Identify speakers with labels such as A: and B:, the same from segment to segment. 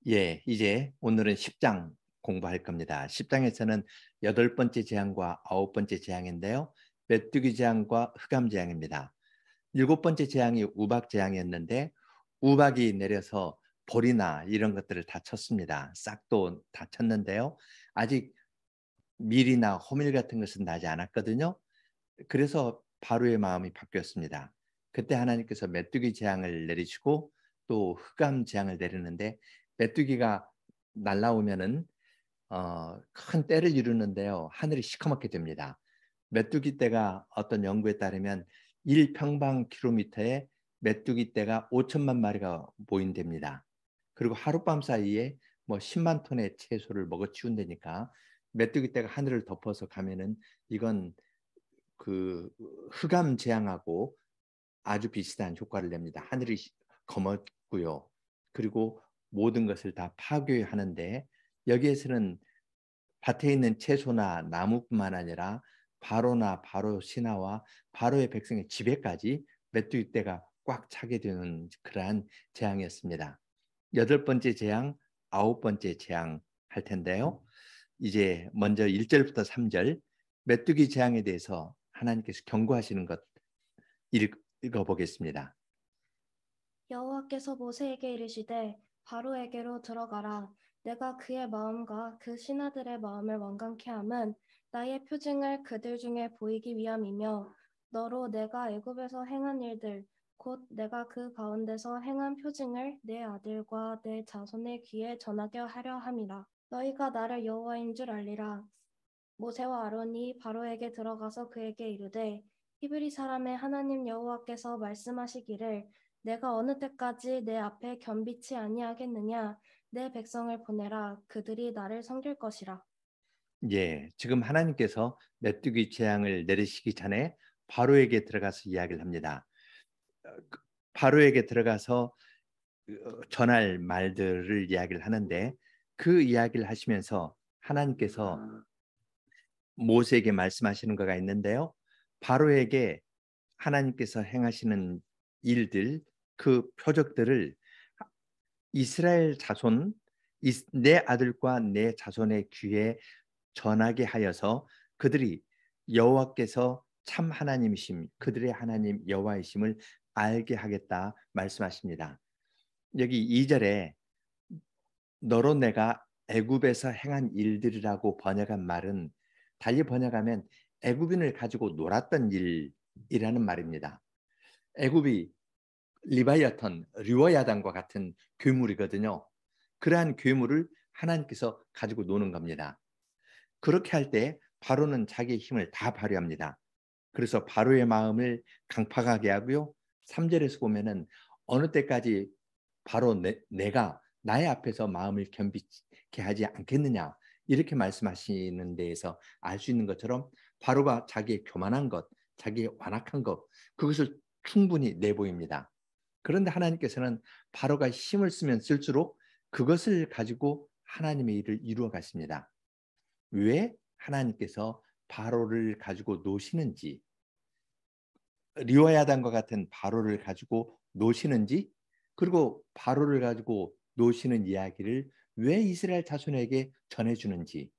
A: 예, 이제 오늘은 10장 공부할 겁니다. 10장에서는 여덟 번째 재앙과 아홉 번째 재앙인데요. 메뚜기 재앙과 흑암 재앙입니다. 일곱 번째 재앙이 우박 재앙이었는데 우박이 내려서 벌이나 이런 것들을 다 쳤습니다. 싹도 다 쳤는데요. 아직 밀이나 호밀 같은 것은 나지 않았거든요. 그래서 바로의 마음이 바뀌었습니다. 그때 하나님께서 메뚜기 재앙을 내리시고 또 흑암 재앙을 내리는데 메뚜기가 날라오면은 큰 떼를 이루는데요. 하늘이 시커멓게 됩니다. 메뚜기 떼가 어떤 연구에 따르면 1평방킬로미터에 메뚜기 떼가 5천만 마리가 모인답니다. 그리고 하룻밤 사이에 뭐 10만 톤의 채소를 먹어치운다니까 메뚜기 떼가 하늘을 덮어서 가면은 이건 그 흑암 재앙하고 아주 비슷한 효과를 냅니다. 하늘이 검었고요. 그리고 모든 것을 다 파괴하는데 여기에서는 밭에 있는 채소나 나무뿐만 아니라 바로나 바로 신하와 바로의 백성의 지배까지 메뚜기 떼가 꽉 차게 되는 그러한 재앙이었습니다. 여덟 번째 재앙, 아홉 번째 재앙 할 텐데요. 이제 먼저 1절부터 3절 메뚜기 재앙에 대해서 하나님께서 경고하시는 것 읽어보겠습니다.
B: 여호와께서 모세에게 이르시되 바로에게로 들어가라. 내가 그의 마음과 그 신하들의 마음을 완강케 함은 나의 표징을 그들 중에 보이기 위함이며 너로 내가 애굽에서 행한 일들 곧 내가 그 가운데서 행한 표징을 내 아들과 내 자손의 귀에 전하게 하려 함이라. 너희가 나를 여호와인 줄 알리라. 모세와 아론이 바로에게 들어가서 그에게 이르되 히브리 사람의 하나님 여호와께서 말씀하시기를 내가 어느 때까지 내 앞에 겸비치 아니하겠느냐. 내 백성을 보내라. 그들이 나를 섬길 것이라.
A: 예, 지금 하나님께서 메뚜기 재앙을 내리시기 전에 바로에게 들어가서 이야기를 합니다. 바로에게 들어가서 전할 말들을 이야기를 하는데 그 이야기를 하시면서 하나님께서 모세에게 말씀하시는 거가 있는데요. 바로에게 하나님께서 행하시는 일들, 그 표적들을 이스라엘 자손, 내 아들과 내 자손의 귀에 전하게 하여서 그들이 여호와께서 참 하나님이심, 그들의 하나님 여호와이심을 알게 하겠다 말씀하십니다. 여기 2절에 너로 내가 애굽에서 행한 일들이라고 번역한 말은 달리 번역하면 애굽인을 가지고 놀았던 일이라는 말입니다. 애굽이 리바이어턴, 류어야단과 같은 괴물이거든요. 그러한 괴물을 하나님께서 가지고 노는 겁니다. 그렇게 할 때 바로는 자기의 힘을 다 발휘합니다. 그래서 바로의 마음을 강팍하게 하고요. 3절에서 보면은 어느 때까지 바로 내가 나의 앞에서 마음을 겸비케 하지 않겠느냐 이렇게 말씀하시는 데에서 알 수 있는 것처럼 바로가 자기의 교만한 것, 자기의 완악한 것 그것을 충분히 내보입니다. 그런데 하나님께서는 바로가 힘을 쓰면 쓸수록 그것을 가지고 하나님의 일을 이루어 가십니다. 왜 하나님께서 바로를 가지고 노시는지, 리워야단과 같은 바로를 가지고 노시는지, 그리고 바로를 가지고 노시는 이야기를 왜 이스라엘 자손에게 전해주는지,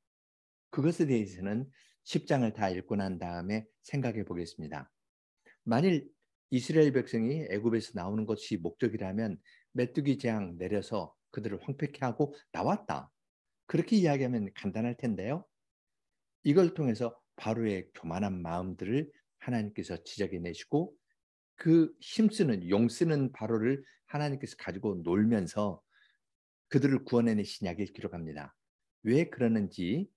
A: 그것에 대해서는 10장을 다 읽고 난 다음에 생각해 보겠습니다. 만일 이스라엘 백성이 애굽에서 나오는 것이 목적이라면 메뚜기 재앙 내려서 그들을 황폐케 하고 나왔다. 그렇게 이야기하면 간단할 텐데요. 이걸 통해서 바로의 교만한 마음들을 하나님께서 지적해내시고 그 힘쓰는 용쓰는 바로를 하나님께서 가지고 놀면서 그들을 구원해내신 이야기를 기록합니다. 왜 그러는지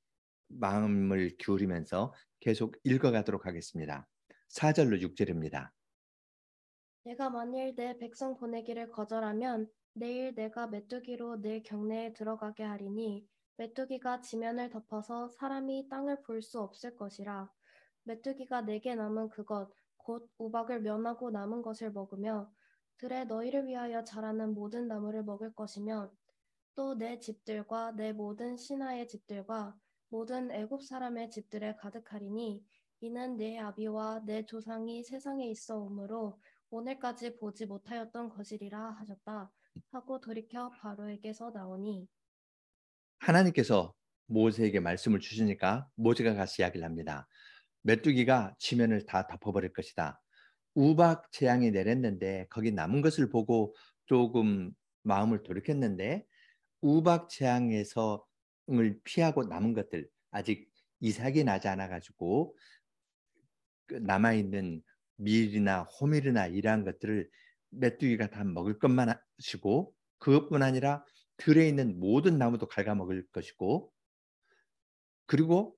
A: 마음을 기울이면서 계속 읽어가도록 하겠습니다. 4절로 6절입니다.
B: 내가 만일 내 백성 보내기를 거절하면 내일 내가 메뚜기로 내 경내에 들어가게 하리니 메뚜기가 지면을 덮어서 사람이 땅을 볼 수 없을 것이라. 메뚜기가 내게 남은 그것 곧 우박을 면하고 남은 것을 먹으며 들에 너희를 위하여 자라는 모든 나무를 먹을 것이며 또 내 집들과 내 모든 신하의 집들과 모든 애굽 사람의 집들에 가득하리니 이는 내 아비와 내 조상이 세상에 있어 오므로 오늘까지 보지 못하였던 것이리라 하셨다. 하고 돌이켜 바로에게서 나오니
A: 하나님께서 모세에게 말씀을 주시니까 모세가 가서 이야기를 합니다. 메뚜기가 지면을 다 덮어버릴 것이다. 우박 재앙이 내렸는데 거기 남은 것을 보고 조금 마음을 돌이켰는데 우박 재앙에서 을 피하고 남은 것들 아직 이삭이 나지 않아 가지고 그 남아 있는 밀이나 호밀이나 이러한 것들을 메뚜기가 다 먹을 것만 하시고 그것뿐 아니라 들에 있는 모든 나무도 갉아먹을 것이고 그리고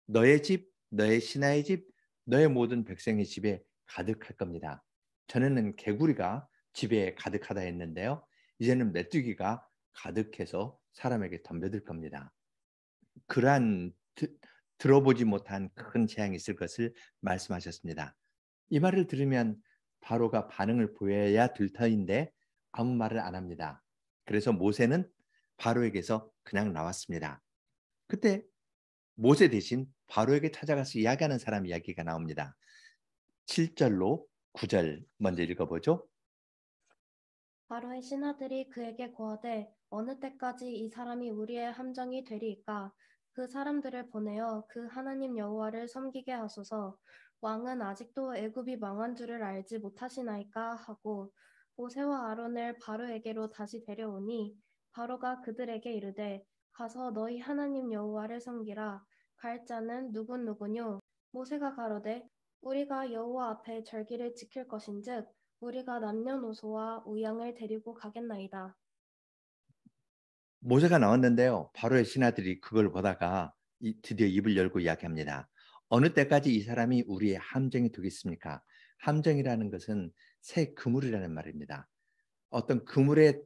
A: 너의 집, 너의 신하의 집, 너의 모든 백성의 집에 가득할 겁니다. 전에는 개구리가 집에 가득하다 했는데요. 이제는 메뚜기가 가득해서 사람에게 덤벼들 겁니다. 그러한 들어보지 못한 큰 재앙이 있을 것을 말씀하셨습니다. 이 말을 들으면 바로가 반응을 보여야 될 터인데 아무 말을 안 합니다. 그래서 모세는 바로에게서 그냥 나왔습니다. 그때 모세 대신 바로에게 찾아가서 이야기하는 사람 이야기가 나옵니다. 7절로 9절 먼저 읽어보죠.
B: 바로의 신하들이 그에게 고하되 어느 때까지 이 사람이 우리의 함정이 되리이까 그 사람들을 보내어 그 하나님 여호와를 섬기게 하소서 왕은 아직도 애굽이 망한 줄을 알지 못하시나이까 하고 모세와 아론을 바로에게로 다시 데려오니 바로가 그들에게 이르되 가서 너희 하나님 여호와를 섬기라 갈 자는 누구누구뇨 모세가 가로되 우리가 여호와 앞에 절기를 지킬 것인즉 우리가 남녀노소와 우양을 데리고 가겠나이다.
A: 모세가 나왔는데요. 바로의 신하들이 그걸 보다가 드디어 입을 열고 이야기합니다. 어느 때까지 이 사람이 우리의 함정이 되겠습니까? 함정이라는 것은 새 그물이라는 말입니다. 어떤 그물에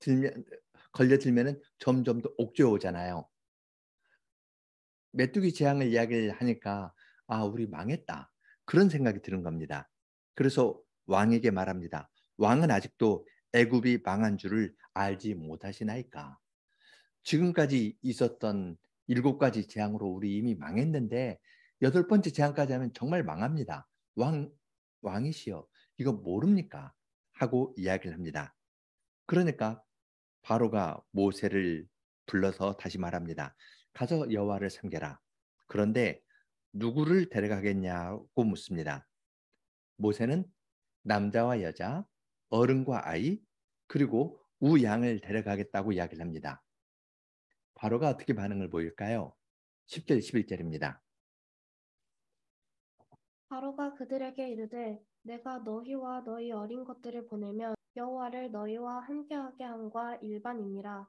A: 들면 걸려들면은 점점 더 옥죄어 오잖아요. 메뚜기 재앙을 이야기를 하니까 아, 우리 망했다. 그런 생각이 드는 겁니다. 그래서 왕에게 말합니다. 왕은 아직도 애굽이 망한 줄을 알지 못하시나이까? 지금까지 있었던 7가지 재앙으로 우리 이미 망했는데 8번째 재앙까지 하면 정말 망합니다. 왕이시여, 이거 모릅니까? 하고 이야기를 합니다. 그러니까 바로가 모세를 불러서 다시 말합니다. 가서 여호와를 섬겨라. 그런데 누구를 데려가겠냐고 묻습니다. 모세는 남자와 여자, 어른과 아이, 그리고 우양을 데려가겠다고 이야기를 합니다. 바로가 어떻게 반응을 보일까요? 10절, 11절입니다.
B: 바로가 그들에게 이르되 내가 너희와 너희 어린 것들을 보내면 여호와를 너희와 함께하게 함과 일반이니라.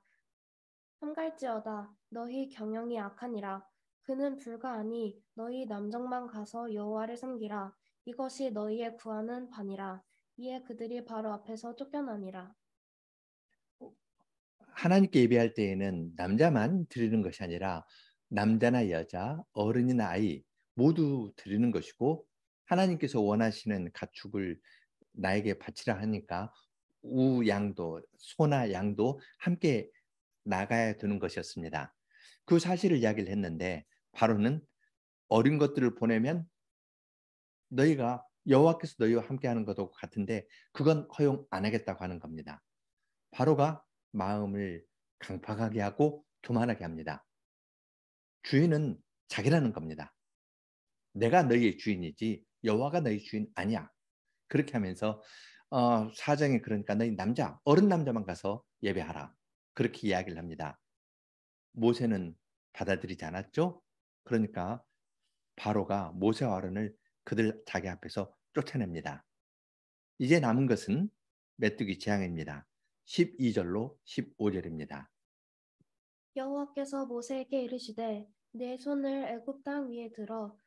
B: 삼갈지어다 너희 경영이 악하니라. 그는 불가하니 너희 남정만 가서 여호와를 섬기라. 이것이 너희의 구하는 바니라. 이에 그들이 바로 앞에서 쫓겨나니라.
A: 하나님께 예배할 때에는 남자만 드리는 것이 아니라 남자나 여자, 어른이나 아이 모두 드리는 것이고 하나님께서 원하시는 가축을 나에게 바치라 하니까 우양도 소나 양도 함께 나가야 되는 것이었습니다. 그 사실을 이야기를 했는데 바로는 어린 것들을 보내면 너희가 여호와께서 너희와 함께하는 것도 같은데 그건 허용 안 하겠다고 하는 겁니다. 바로가 마음을 강팍하게 하고 교만하게 합니다. 주인은 자기라는 겁니다. 내가 너희의 주인이지 여호와가 너희 주인 아니야. 그렇게 하면서 사정이 그러니까 너희 남자 어른 남자만 가서 예배하라. 그렇게 이야기를 합니다. 모세는 받아들이지 않았죠. 그러니까 바로가 모세와 아론을 그들 자기 앞에서 쫓아냅니다. 이제 남은 것은 메뚜기 재앙입니다. 12절로 15절입니다.
B: 여호와께서 모세에게 이르시되 내 손을 애굽 땅 위에 들어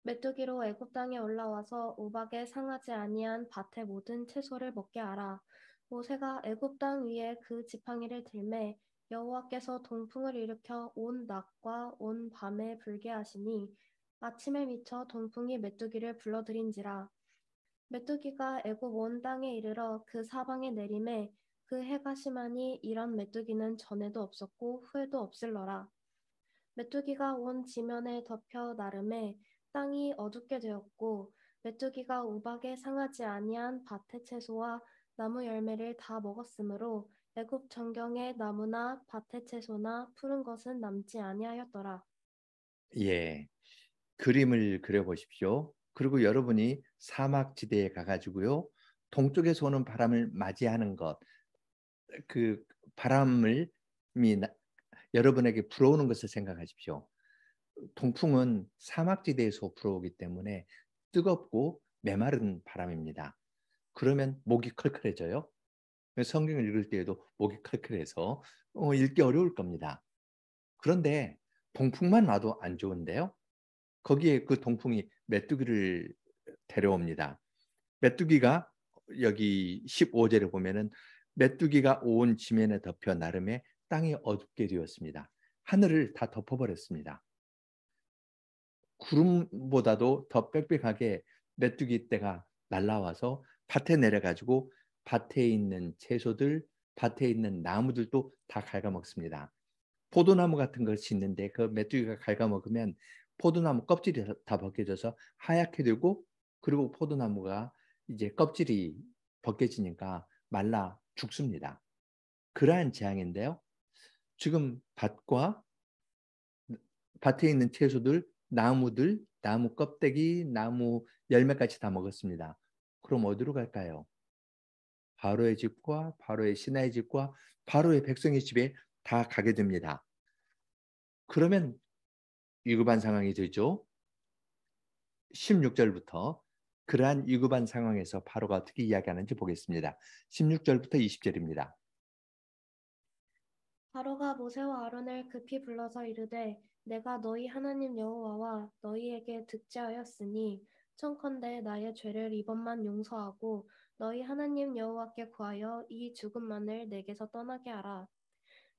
B: 메뚜기로 애굽 땅에 올라와서 우박에 상하지 아니한 밭의 모든 채소를 먹게 하라. 모세가 애굽 땅 위에 그 지팡이를 들매 여호와께서 동풍을 일으켜 온 낮과 온 밤에 불게 하시니 아침에 미쳐 동풍이 메뚜기를 불러들인지라. 메뚜기가 애굽 온 땅에 이르러 그 사방에 내림에 그 해가 심하니 이런 메뚜기는 전에도 없었고 후에도 없을러라. 메뚜기가 온 지면에 덮여 나름에 땅이 어둡게 되었고 메뚜기가 우박에 상하지 아니한 밭의 채소와 나무 열매를 다 먹었으므로 애굽 전경에 나무나 밭의 채소나 푸른 것은 남지 아니하였더라.
A: 예, 그림을 그려보십시오. 그리고 여러분이 사막 지대에 가가지고요, 동쪽에서 오는 바람을 맞이하는 것, 그 바람을 여러분에게 불어오는 것을 생각하십시오. 동풍은 사막지대에서 불어오기 때문에 뜨겁고 메마른 바람입니다. 그러면 목이 컬컬해져요. 성경을 읽을 때에도 목이 컬컬해서 읽기 어려울 겁니다. 그런데 동풍만 와도 안 좋은데요. 거기에 그 동풍이 메뚜기를 데려옵니다. 메뚜기가 여기 15절에 보면은 메뚜기가 온 지면에 덮여 나름에 땅이 어둡게 되었습니다. 하늘을 다 덮어버렸습니다. 구름보다도 더 빽빽하게 메뚜기 떼가 날라와서 밭에 내려가지고 밭에 있는 채소들, 밭에 있는 나무들도 다 갉아먹습니다. 포도나무 같은 것이 있는데 그 메뚜기가 갉아먹으면 포도나무 껍질이 다 벗겨져서 하얗게 되고, 그리고 포도나무가 이제 껍질이 벗겨지니까 말라 죽습니다. 그러한 재앙인데요. 지금 밭에 있는 채소들, 나무들, 나무 껍데기, 나무 열매까지 다 먹었습니다. 그럼 어디로 갈까요? 바로의 집과 바로의 신하의 집과 바로의 백성의 집에 다 가게 됩니다. 그러면 위급한 상황이 되죠. 16절부터 그러한 위급한 상황에서 바로가 어떻게 이야기하는지 보겠습니다. 16절부터 20절입니다.
B: 바로가 모세와 아론을 급히 불러서 이르되 내가 너희 하나님 여호와와 너희에게 득죄하였으니 청컨대 나의 죄를 이번만 용서하고 너희 하나님 여호와께 구하여 이 죽음만을 내게서 떠나게 하라.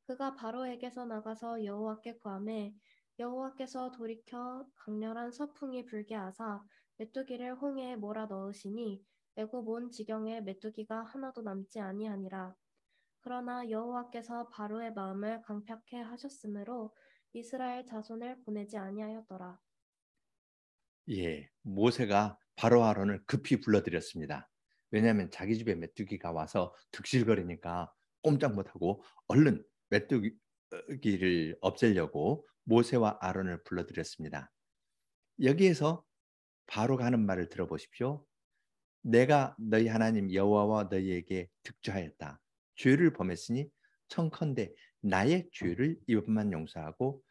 B: 그가 바로에게서 나가서 여호와께 구하매 여호와께서 돌이켜 강렬한 서풍이 불게 하사 메뚜기를 홍해에 몰아 넣으시니 애굽 온 지경에 메뚜기가 하나도 남지 아니하니라. 그러나 여호와께서 바로의 마음을 강팍해 하셨으므로 이스라엘 자손을 보내지 아니하였더라.
A: 예, 모세가 바로 아론을 급히 불러들였습니다. 왜냐하면 자기 집에 메뚜기가 와서 득실거리니까 꼼짝 못하고 얼른 메뚜기를 없애려고 모세와 아론을 불러들였습니다. 여기에서 바로가 하는 말을 들어보십시오. 내가 너희 하나님 여호와와 너희에게 득죄하였다. 죄를 범했으니 청컨대 나의 죄를 이번만 용서하고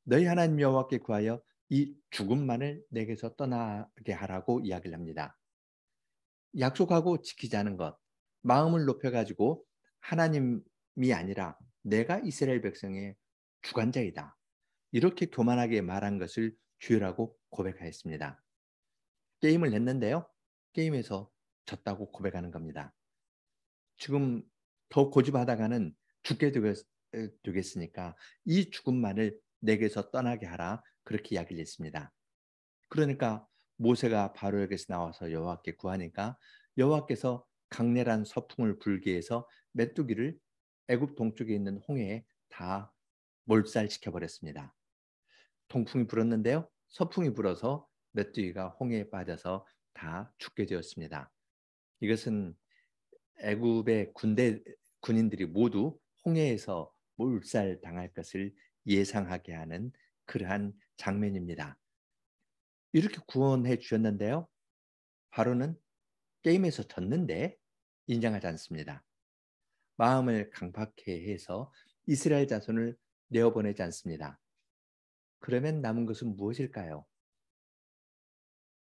A: 너희 하나님 여호와께 구하여 이 죽음만을 내게서 떠나게 하라고 이야기를 합니다. 약속하고 지키지 않은 것, 마음을 높여가지고 하나님이 아니라 내가 이스라엘 백성의 주관자이다, 이렇게 교만하게 말한 것을 죄라고 고백하였습니다. 게임을 했는데요. 게임에서 졌다고 고백하는 겁니다. 지금 더 고집하다가는 죽게 되겠으니까 이 죽음만을 내게서 떠나게 하라, 그렇게 이야기를 했습니다. 그러니까 모세가 바로에게서 나와서 여호와께 구하니까 여호와께서 강렬한 서풍을 불게 해서 메뚜기를 애굽 동쪽에 있는 홍해에 다 몰살시켜 버렸습니다. 동풍이 불었는데요. 서풍이 불어서 메뚜기가 홍해에 빠져서 다 죽게 되었습니다. 이것은 애굽의 군인들이 모두 홍해에서 몰살 당할 것을 예상하게 하는 그러한 장면입니다. 이렇게 구원해 주셨는데요. 바로는 게임에서 졌는데 인정하지 않습니다. 마음을 강팍해 해서 이스라엘 자손을 내어보내지 않습니다. 그러면 남은 것은 무엇일까요?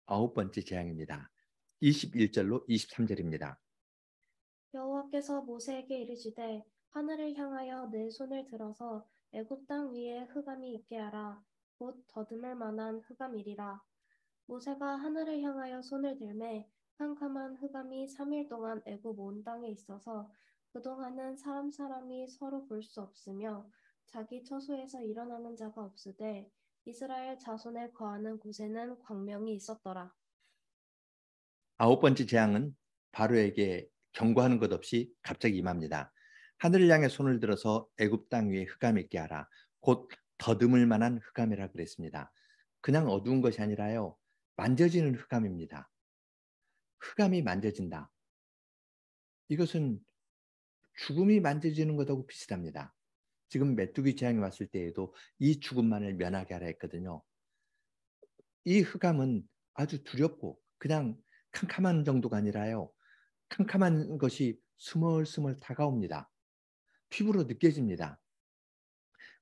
A: 아홉 번째 재앙입니다. 21절로 23절입니다.
B: 여호와께서 모세에게 이르시되 하늘을 향하여 내 손을 들어서 애굽 땅 위에 흑암이 있게 하라. 곧 더듬을 만한 흑암이리라. 모세가 하늘을 향하여 손을 들매 캄캄한 흑암이 3일 동안 애굽 온 땅에 있어서 그동안은 사람이 서로 볼 수 없으며 자기 처소에서 일어나는 자가 없으되 이스라엘 자손에 거하는 곳에는 광명이 있었더라.
A: 아홉 번째 재앙은 바로에게 경고하는 것 없이 갑자기 임합니다. 하늘을 향해 손을 들어서 애굽 땅 위에 흑암이 있게 하라. 곧 더듬을 만한 흑암이라 그랬습니다. 그냥 어두운 것이 아니라요, 만져지는 흑암입니다. 흑암이 만져진다. 이것은 죽음이 만져지는 것하고 비슷합니다. 지금 메뚜기 재앙이 왔을 때에도 이 죽음만을 면하게 하라 했거든요. 이 흑암은 아주 두렵고 그냥 캄캄한 정도가 아니라요. 캄캄한 것이 스멀스멀 다가옵니다. 피부로 느껴집니다.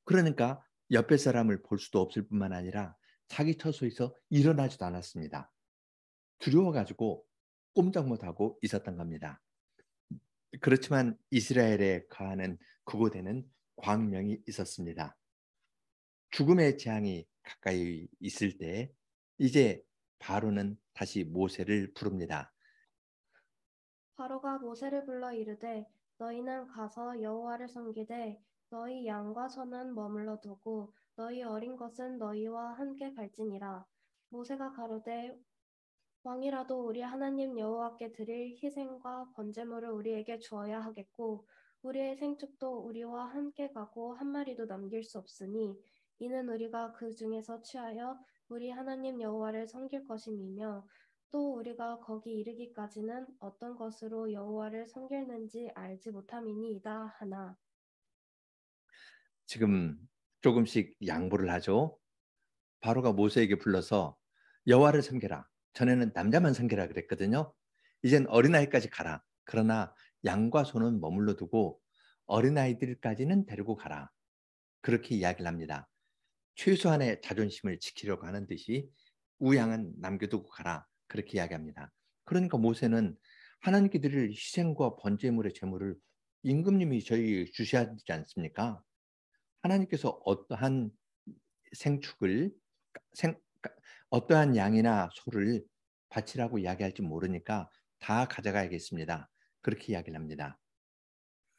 A: 그러니까 옆에 사람을 볼 수도 없을 뿐만 아니라 자기 처소에서 일어나지도 않았습니다. 두려워가지고 꼼짝 못하고 있었던 겁니다. 그렇지만 이스라엘에 거하는 그곳에는 광명이 있었습니다. 죽음의 재앙이 가까이 있을 때 이제 바로는 다시 모세를 부릅니다.
B: 바로가 모세를 불러 이르되 너희는 가서 여호와를 섬기되 너희 양과 소는 머물러 두고 너희 어린 것은 너희와 함께 갈지니라. 모세가 가로되 왕이라도 우리 하나님 여호와께 드릴 희생과 번제물을 우리에게 주어야 하겠고 우리의 생축도 우리와 함께 가고 한 마리도 남길 수 없으니 이는 우리가 그 중에서 취하여 우리 하나님 여호와를 섬길 것임이며 또 우리가 거기 이르기까지는 어떤 것으로 여호와를 섬길는지 알지 못함이니이다 하나.
A: 지금 조금씩 양보를 하죠. 바로가 모세에게 불러서 여호와를 섬겨라. 전에는 남자만 섬겨라 그랬거든요. 이젠 어린아이까지 가라. 그러나 양과 소는 머물러 두고 어린아이들까지는 데리고 가라. 그렇게 이야기를 합니다. 최소한의 자존심을 지키려고 하는 듯이 우양은 남겨두고 가라. 그렇게 이야기합니다. 그러니까 모세는 하나님께 드릴 희생과 번제물의 제물을 임금님이 저희 주셔야 되지 않습니까? 하나님께서 어떠한 생축을 생, 어떠한 양이나 소를 바치라고 이야기할지 모르니까 다 가져가야겠습니다. 그렇게 이야기를 합니다.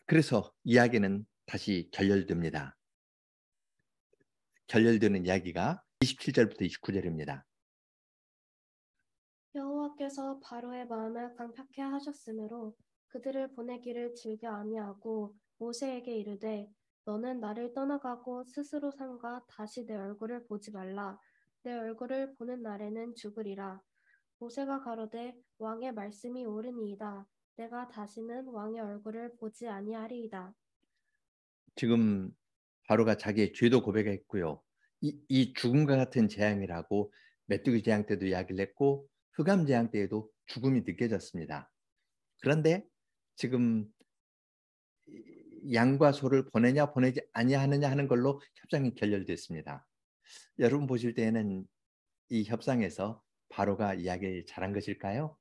A: 그래서 이야기는 다시 결렬됩니다. 결렬되는 이야기가 27절부터 29절입니다.
B: 여호와께서 바로의 마음을 강팍해 하셨으므로 그들을 보내기를 즐겨 아니하고 모세에게 이르되 너는 나를 떠나가고 스스로 삼가 다시 내 얼굴을 보지 말라. 내 얼굴을 보는 날에는 죽으리라. 모세가 가로되 왕의 말씀이 옳으니이다. 내가 다시는 왕의 얼굴을 보지 아니하리이다.
A: 지금 바로가 자기의 죄도 고백했고요. 이 죽음과 같은 재앙이라고 메뚜기 재앙 때도 이야기를 했고 흑암 재앙 때에도 죽음이 느껴졌습니다. 그런데 지금 양과 소를 보내냐 보내지 아니하느냐 하는 걸로 협상이 결렬됐습니다. 여러분 보실 때에는 이 협상에서 바로가 이야기를 잘한 것일까요?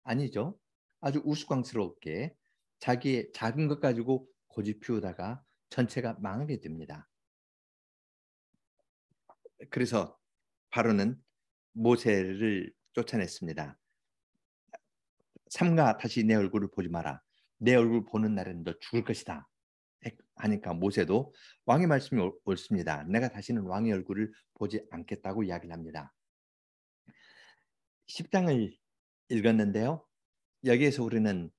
A: 아니죠. 아주 우스꽝스럽게 자기의 작은 것 가지고 고집 피우다가 전체가 망하게 됩니다. 그래서 바로는 모세를 쫓아냈습니다. 삼가 다시 내 얼굴을 보지 마라. 내 얼굴 보는 날은 너 죽을 것이다. 하니까 모세도 왕의 말씀이 옳습니다. 내가 다시는 왕의 얼굴을 보지 않겠다고 이야기를 합니다. 10장을 읽었는데요. 여기에서 우리는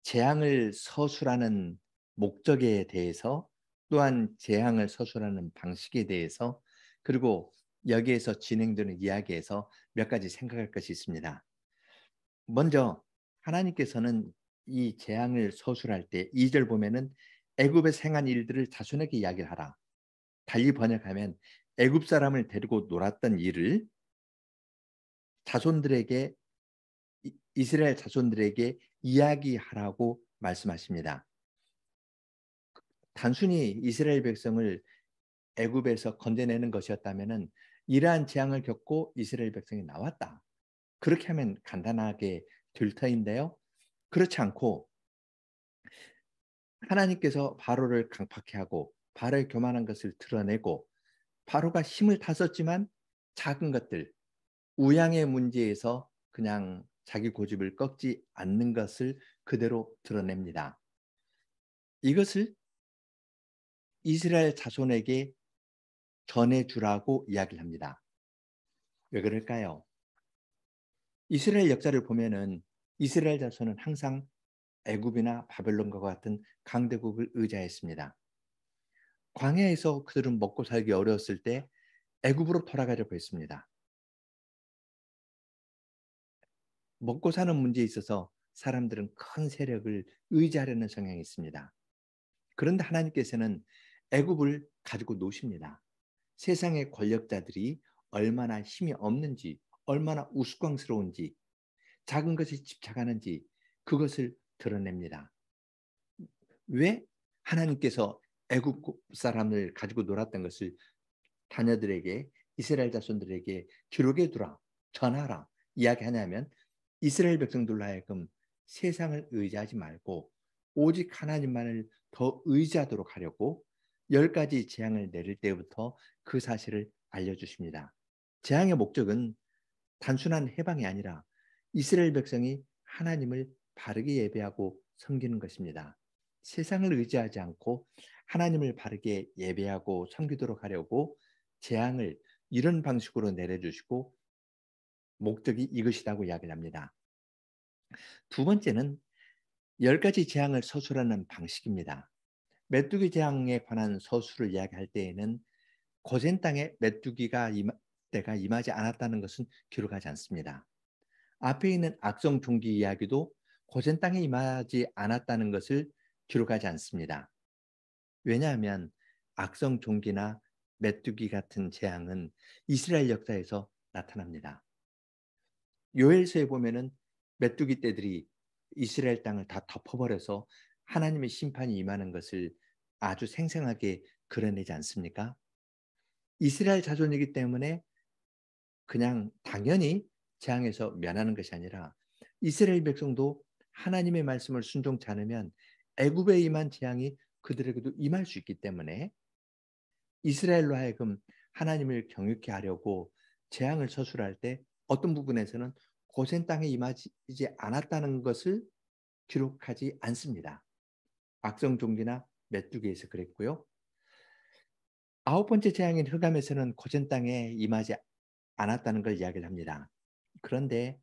A: 재앙을 서술하는 목적에 대해서 또한 재앙을 서술하는 방식에 대해서 그리고 여기에서 진행되는 이야기에서 몇 가지 생각할 것이 있습니다. 먼저 하나님께서는 이 재앙을 서술할 때 2절 보면은 애굽에서 행한 일들을 자손에게 이야기를 하라. 달리 번역하면 애굽 사람을 데리고 놀았던 일을 자손들에게 이스라엘 자손들에게 이야기하라고 말씀하십니다. 단순히 이스라엘 백성을 애굽에서 건져내는 것이었다면은 이러한 재앙을 겪고 이스라엘 백성이 나왔다. 그렇게 하면 간단하게 될 터인데요. 그렇지 않고 하나님께서 바로를 강팍해 하고 바로의 교만한 것을 드러내고 바로가 힘을 다 썼지만 작은 것들, 우양의 문제에서 그냥 자기 고집을 꺾지 않는 것을 그대로 드러냅니다. 이것을 이스라엘 자손에게 전해주라고 이야기를 합니다. 왜 그럴까요? 이스라엘 역사를 보면은 이스라엘 자손은 항상 애굽이나 바벨론과 같은 강대국을 의지했습니다. 광야에서 그들은 먹고 살기 어려웠을 때 애굽으로 돌아가려고 했습니다. 먹고 사는 문제에 있어서 사람들은 큰 세력을 의지하려는 성향이 있습니다. 그런데 하나님께서는 애굽을 가지고 노십니다. 세상의 권력자들이 얼마나 힘이 없는지, 얼마나 우스꽝스러운지, 작은 것에 집착하는지 그것을 드러냅니다. 왜 하나님께서 애굽 사람을 가지고 놀았던 것을 자녀들에게, 이스라엘 자손들에게 기록해 두라, 전하라 이야기하냐면, 이스라엘 백성들로 하여금 세상을 의지하지 말고 오직 하나님만을 더 의지하도록 하려고 10가지 재앙을 내릴 때부터 그 사실을 알려주십니다. 재앙의 목적은 단순한 해방이 아니라 이스라엘 백성이 하나님을 바르게 예배하고 섬기는 것입니다. 세상을 의지하지 않고 하나님을 바르게 예배하고 섬기도록 하려고 재앙을 이런 방식으로 내려주시고 목적이 이것이라고 이야기를 합니다. 두 번째는 10가지 재앙을 서술하는 방식입니다. 메뚜기 재앙에 관한 서술을 이야기할 때에는 고센 땅에 메뚜기가 때가 임하지 않았다는 것은 기록하지 않습니다. 앞에 있는 악성 종기 이야기도 고센 땅에 임하지 않았다는 것을 기록하지 않습니다. 왜냐하면 악성 종기나 메뚜기 같은 재앙은 이스라엘 역사에서 나타납니다. 요엘서에 보면은 메뚜기 떼들이 이스라엘 땅을 다 덮어버려서 하나님의 심판이 임하는 것을 아주 생생하게 그려내지 않습니까? 이스라엘 자손이기 때문에 그냥 당연히 재앙에서 면하는 것이 아니라 이스라엘 백성도 하나님의 말씀을 순종치 않으면 애굽에 임한 재앙이 그들에게도 임할 수 있기 때문에 이스라엘로 하여금 하나님을 경외케 하려고 재앙을 서술할 때 어떤 부분에서는 고센 땅에 임하지 않았다는 것을 기록하지 않습니다. 악성 종기나 메뚜기에서 그랬고요. 9번째 재앙인 흑암에서는 고센 땅에 임하지 않았다는 걸 이야기를 합니다. 그런데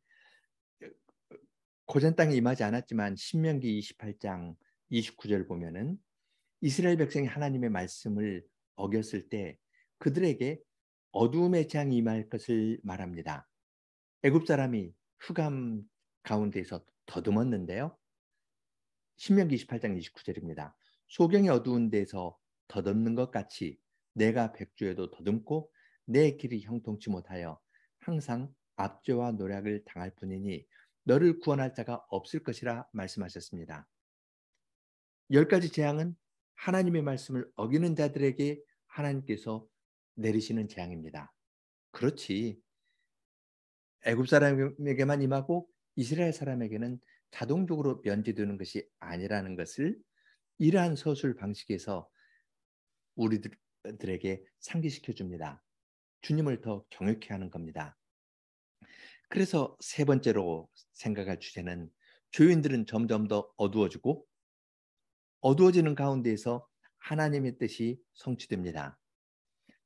A: 고센 땅에 임하지 않았지만 신명기 28장 29절 보면은 이스라엘 백성이 하나님의 말씀을 어겼을 때 그들에게 어두움의 재앙이 임할 것을 말합니다. 애굽 사람이 흑암 가운데서 더듬었는데요. 신명기 28장 29절입니다. 소경이 어두운 데서 더듬는 것 같이 내가 백주에도 더듬고 내 길이 형통치 못하여 항상 압제와 노략을 당할 뿐이니 너를 구원할 자가 없을 것이라 말씀하셨습니다. 10가지 재앙은 하나님의 말씀을 어기는 자들에게 하나님께서 내리시는 재앙입니다. 그렇지. 애굽 사람에게만 임하고 이스라엘 사람에게는 자동적으로 면제되는 것이 아니라는 것을 이러한 서술 방식에서 우리들에게 상기시켜 줍니다. 주님을 더 경외케 하는 겁니다. 그래서 세 번째로 생각할 주제는 죄인들은 점점 더 어두워지고 어두워지는 가운데에서 하나님의 뜻이 성취됩니다.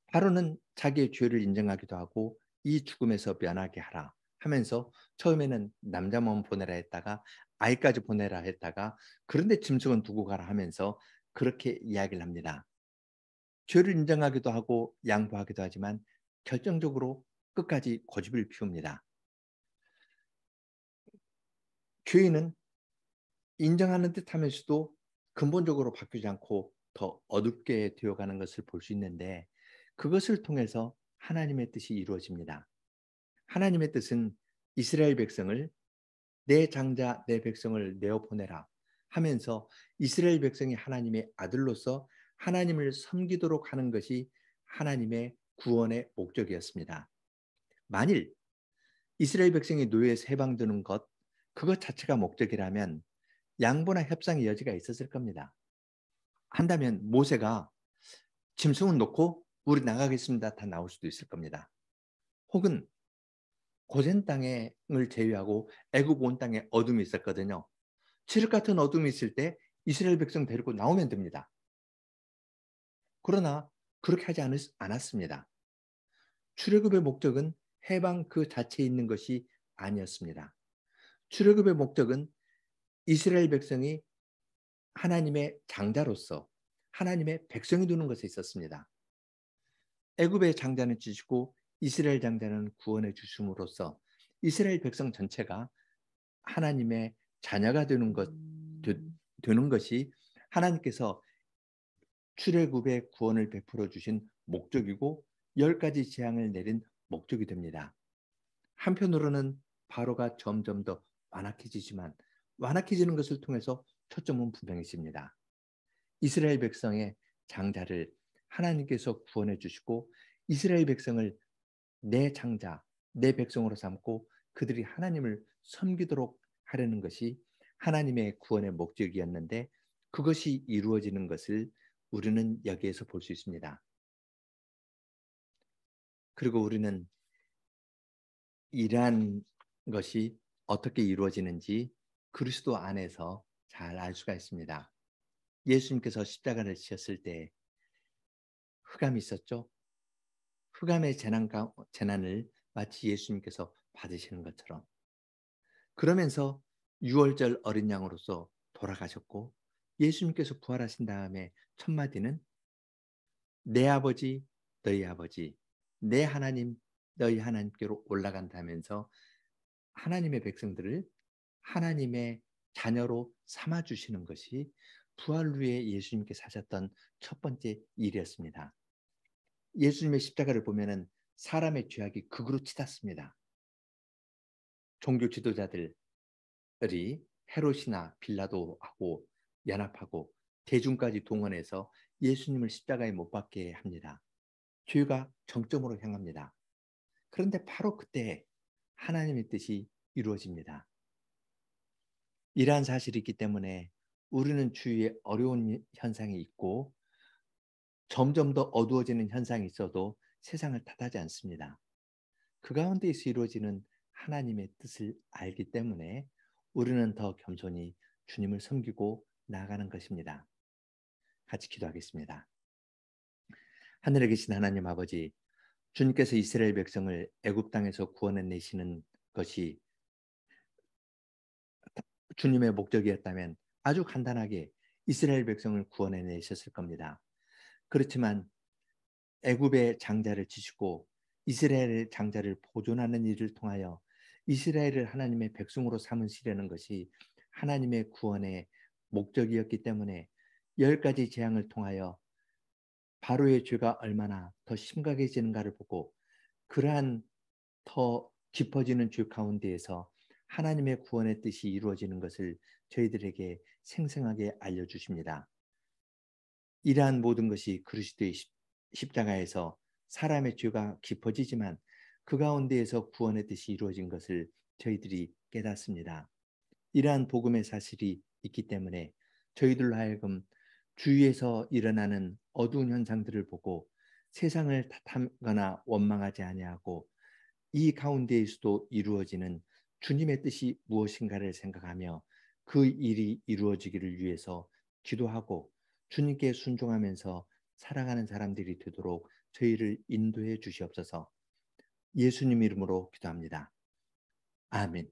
A: 바로는 자기의 죄를 인정하기도 하고 이 죽음에서 면하게 하라 하면서 처음에는 남자만 보내라 했다가 아이까지 보내라 했다가 그런데 짐승은 두고 가라 하면서 그렇게 이야기를 합니다. 죄를 인정하기도 하고 양보하기도 하지만 결정적으로 끝까지 고집을 피웁니다. 죄인은 인정하는 듯 하면서도 근본적으로 바뀌지 않고 더 어둡게 되어가는 것을 볼 수 있는데 그것을 통해서 하나님의 뜻이 이루어집니다. 하나님의 뜻은 이스라엘 백성을 내 장자 내 백성을 내어 보내라 하면서 이스라엘 백성이 하나님의 아들로서 하나님을 섬기도록 하는 것이 하나님의 구원의 목적이었습니다. 만일 이스라엘 백성이 노예에서 해방되는 것 그것 자체가 목적이라면 양보나 협상의 여지가 있었을 겁니다. 한다면 모세가 짐승은 놓고 우리 나가겠습니다 다 나올 수도 있을 겁니다. 혹은 고센 땅을 제외하고 애굽 온 땅에 어둠이 있었거든요. 칠흑 같은 어둠이 있을 때 이스라엘 백성 데리고 나오면 됩니다. 그러나 그렇게 하지 않았습니다. 출애굽의 목적은 해방 그 자체에 있는 것이 아니었습니다. 출애굽의 목적은 이스라엘 백성이 하나님의 장자로서 하나님의 백성이 되는 것에 있었습니다. 애굽의 장자는 찢고 이스라엘 장자는 구원해 주심으로써 이스라엘 백성 전체가 하나님의 자녀가 되는 것이 하나님께서 출애굽의 구원을 베풀어 주신 목적이고 10가지 재앙을 내린 목적이 됩니다. 한편으로는 바로가 점점 더 완악해지지만 완악해지는 것을 통해서 초점은 분명해집니다. 이스라엘 백성의 장자를 하나님께서 구원해 주시고 이스라엘 백성을 내 장자, 내 백성으로 삼고 그들이 하나님을 섬기도록 하려는 것이 하나님의 구원의 목적이었는데 그것이 이루어지는 것을 우리는 여기에서 볼 수 있습니다. 그리고 우리는 이러한 것이 어떻게 이루어지는지 그리스도 안에서 잘 알 수가 있습니다. 예수님께서 십자가를 지셨을 때 흑암이 있었죠. 흑암의 재난을 마치 예수님께서 받으시는 것처럼 그러면서 유월절 어린 양으로서 돌아가셨고 예수님께서 부활하신 다음에 첫 마디는 내 아버지 너희 아버지 내 하나님 너희 하나님께로 올라간다면서 하나님의 백성들을 하나님의 자녀로 삼아 주시는 것이 부활 후에 예수님께서 하셨던 첫 번째 일이었습니다. 예수님의 십자가를 보면은 사람의 죄악이 극으로 치닫습니다. 종교 지도자들이 헤롯이나 빌라도하고 연합하고 대중까지 동원해서 예수님을 십자가에 못 박게 합니다. 죄가 정점으로 향합니다. 그런데 바로 그때 하나님의 뜻이 이루어집니다. 이러한 사실이 있기 때문에 우리는 주위에 어려운 현상이 있고 점점 더 어두워지는 현상이 있어도 세상을 탓하지 않습니다. 그 가운데에서 이루어지는 하나님의 뜻을 알기 때문에 우리는 더 겸손히 주님을 섬기고 나아가는 것입니다. 같이 기도하겠습니다. 하늘에 계신 하나님 아버지, 주님께서 이스라엘 백성을 애굽 땅에서 구원해 내시는 것이 주님의 목적이었다면 아주 간단하게 이스라엘 백성을 구원해 내셨을 겁니다. 그렇지만 애굽의 장자를 치시고 이스라엘의 장자를 보존하는 일을 통하여 이스라엘을 하나님의 백성으로 삼으시려는 것이 하나님의 구원의 목적이었기 때문에 10가지 재앙을 통하여 바로의 죄가 얼마나 더 심각해지는가를 보고 그러한 더 깊어지는 죄 가운데에서 하나님의 구원의 뜻이 이루어지는 것을 저희들에게 생생하게 알려주십니다. 이러한 모든 것이 그리스도의 십자가에서 사람의 죄가 깊어지지만 그 가운데에서 구원의 뜻이 이루어진 것을 저희들이 깨닫습니다. 이러한 복음의 사실이 있기 때문에 저희들로 하여금 주위에서 일어나는 어두운 현상들을 보고 세상을 탓하거나 원망하지 아니하고 이 가운데에서도 이루어지는 주님의 뜻이 무엇인가를 생각하며 그 일이 이루어지기를 위해서 기도하고 주님께 순종하면서 살아가는 사람들이 되도록 저희를 인도해 주시옵소서. 예수님 이름으로 기도합니다. 아멘.